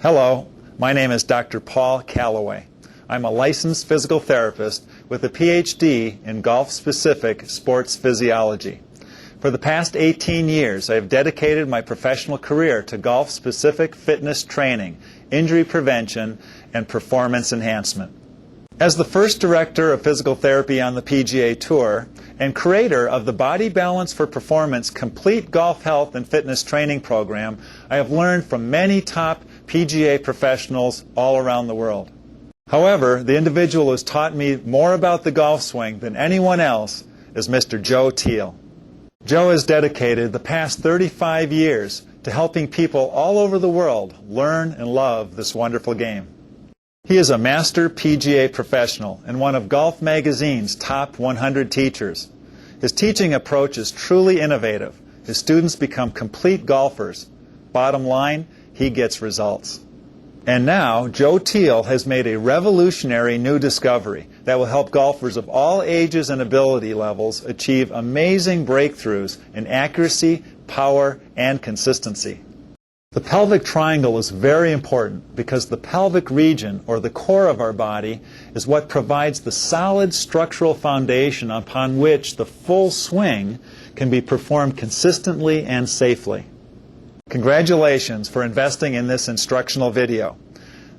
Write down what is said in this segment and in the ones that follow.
Hello, my name is Dr. Paul Calloway. I'm a licensed physical therapist with a PhD in golf-specific sports physiology. For the past 18 years, I have dedicated my professional career to golf-specific fitness training, injury prevention, and performance enhancement. As the first director of physical therapy on the PGA Tour and creator of the Body Balance for Performance Complete Golf Health and Fitness Training Program, I have learned from many top PGA professionals all around the world. However, the individual who has taught me more about the golf swing than anyone else is Mr. Joe Teal. Joe has dedicated the past 35 years to helping people all over the world learn and love this wonderful game. He is a master PGA professional and one of Golf Magazine's top 100 teachers. His teaching approach is truly innovative. His students become complete golfers. Bottom line, he gets results. And now, Joe Teal has made a revolutionary new discovery that will help golfers of all ages and ability levels achieve amazing breakthroughs in accuracy, power, and consistency. The pelvic triangle is very important because the pelvic region, or the core of our body, is what provides the solid structural foundation upon which the full swing can be performed consistently and safely. Congratulations for investing in this instructional video.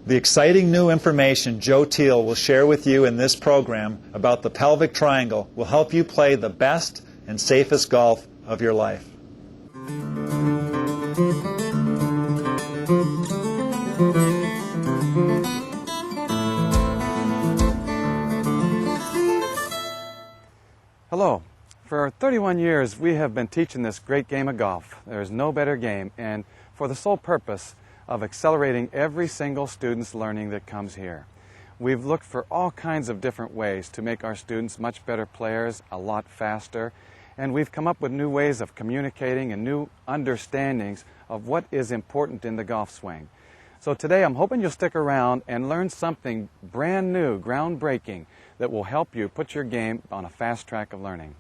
The exciting new information Joe Teal will share with you in this program about the pelvic triangle will help you play the best and safest golf of your life. Hello. For 31 years we have been teaching this great game of golf. There is no better game, and for the sole purpose of accelerating every single student's learning that comes here. We've looked for all kinds of different ways to make our students much better players, a lot faster, and we've come up with new ways of communicating and new understandings of what is important in the golf swing. So today I'm hoping you'll stick around and learn something brand new, groundbreaking, that will help you put your game on a fast track of learning.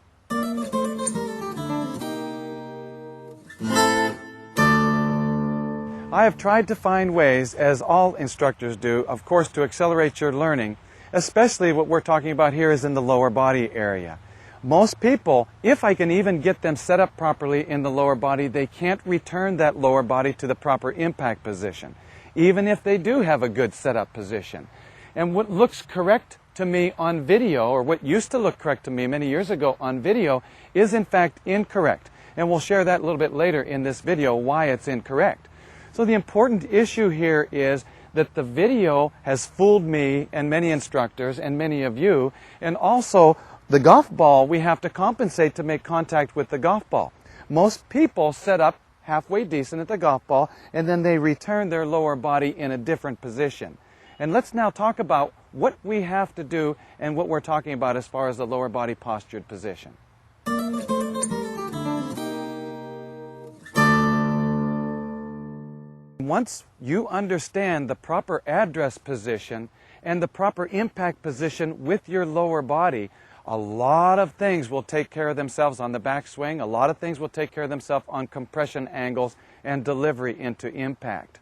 I have tried to find ways, as all instructors do, of course, to accelerate your learning, especially what we're talking about here is in the lower body area. Most people, if I can even get them set up properly in the lower body, they can't return that lower body to the proper impact position, even if they do have a good setup position. And what looks correct to me on video, or what used to look correct to me many years ago on video, is in fact incorrect. And we'll share that a little bit later in this video, why it's incorrect. So the important issue here is that the video has fooled me and many instructors and many of you, and also the golf ball, we have to compensate to make contact with the golf ball. Most people set up halfway decent at the golf ball and then they return their lower body in a different position. And let's now talk about what we have to do and what we're talking about as far as the lower body postured position. Once you understand the proper address position and the proper impact position with your lower body, a lot of things will take care of themselves on the backswing. A lot of things will take care of themselves on compression angles and delivery into impact.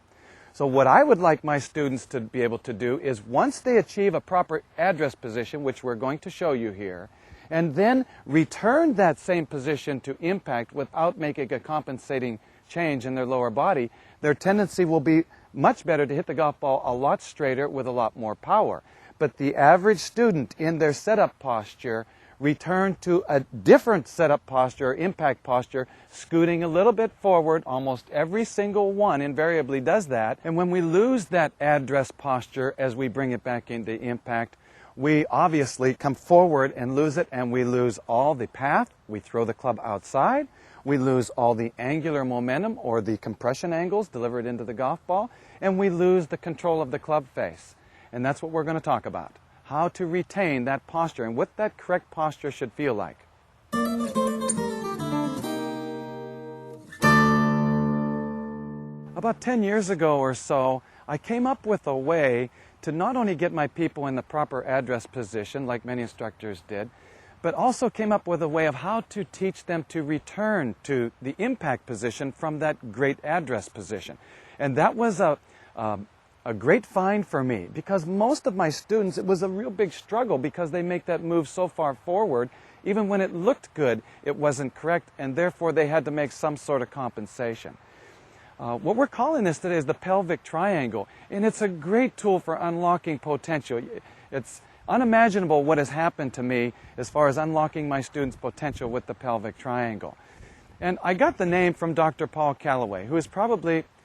So what I would like my students to be able to do is, once they achieve a proper address position, which we're going to show you here, and then return that same position to impact without making a compensating change in their lower body, their tendency will be much better to hit the golf ball a lot straighter with a lot more power. But the average student in their setup posture return to a different setup posture or impact posture, scooting a little bit forward. Almost every single one invariably does that. And when we lose that address posture as we bring it back into impact, we obviously come forward and lose it, and we lose all the path. We throw the club outside. We lose all the angular momentum or the compression angles delivered into the golf ball, and we lose the control of the club face. And that's what we're going to talk about, how to retain that posture and what that correct posture should feel like. About 10 years ago or so, I came up with a way to not only get my people in the proper address position, like many instructors did, but also came up with a way of how to teach them to return to the impact position from that great address position. And that was a a great find for me, because most of my students, it was a real big struggle because they make that move so far forward. Even when it looked good, it wasn't correct, and therefore they had to make some sort of compensation. What we're calling this today is the pelvic triangle, and it's a great tool for unlocking potential. It's unimaginable what has happened to me as far as unlocking my students' potential with the pelvic triangle. And I got the name from Dr. Paul Callaway, who is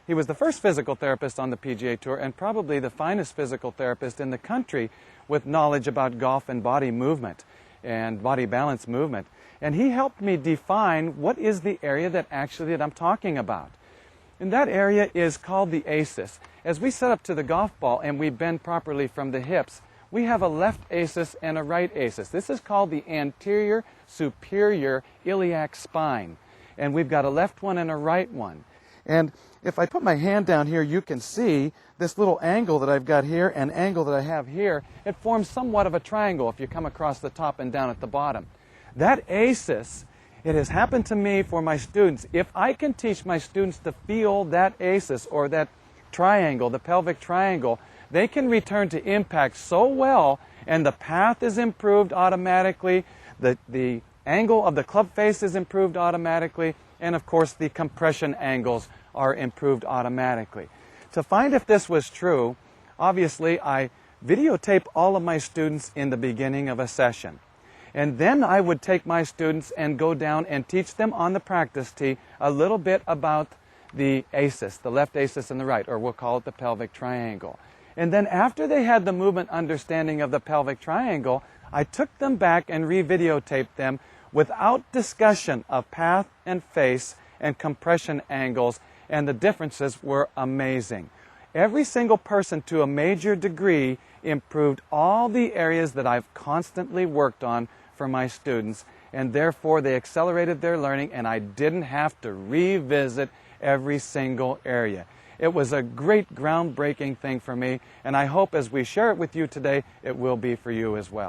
he was the first physical therapist on the PGA Tour and probably the finest physical therapist in the country with knowledge about golf and body movement and body balance movement. And he helped me define what is the area that I'm talking about. And that area is called the ASIS. As we set up to the golf ball and we bend properly from the hips, we have a left ASIS and a right ASIS. This is called the anterior superior iliac spine. And we've got a left one and a right one. And if I put my hand down here, you can see this little angle that I've got here and angle that I have here. It forms somewhat of a triangle if you come across the top and down at the bottom. That ASIS, it has happened to me for my students. If I can teach my students to feel that ASIS or that triangle, the pelvic triangle, they can return to impact so well, and the path is improved automatically, the angle of the club face is improved automatically, and of course the compression angles are improved automatically. To find if this was true, obviously I videotape all of my students in the beginning of a session. And then I would take my students and go down and teach them on the practice tee a little bit about the ASIS, the left ASIS and the right, or we'll call it the pelvic triangle. And then after they had the movement understanding of the pelvic triangle, I took them back and re-videotaped them without discussion of path and face and compression angles, and the differences were amazing. Every single person to a major degree improved all the areas that I've constantly worked on for my students, and therefore they accelerated their learning, and I didn't have to revisit every single area. It was a great groundbreaking thing for me, and I hope as we share it with you today, it will be for you as well.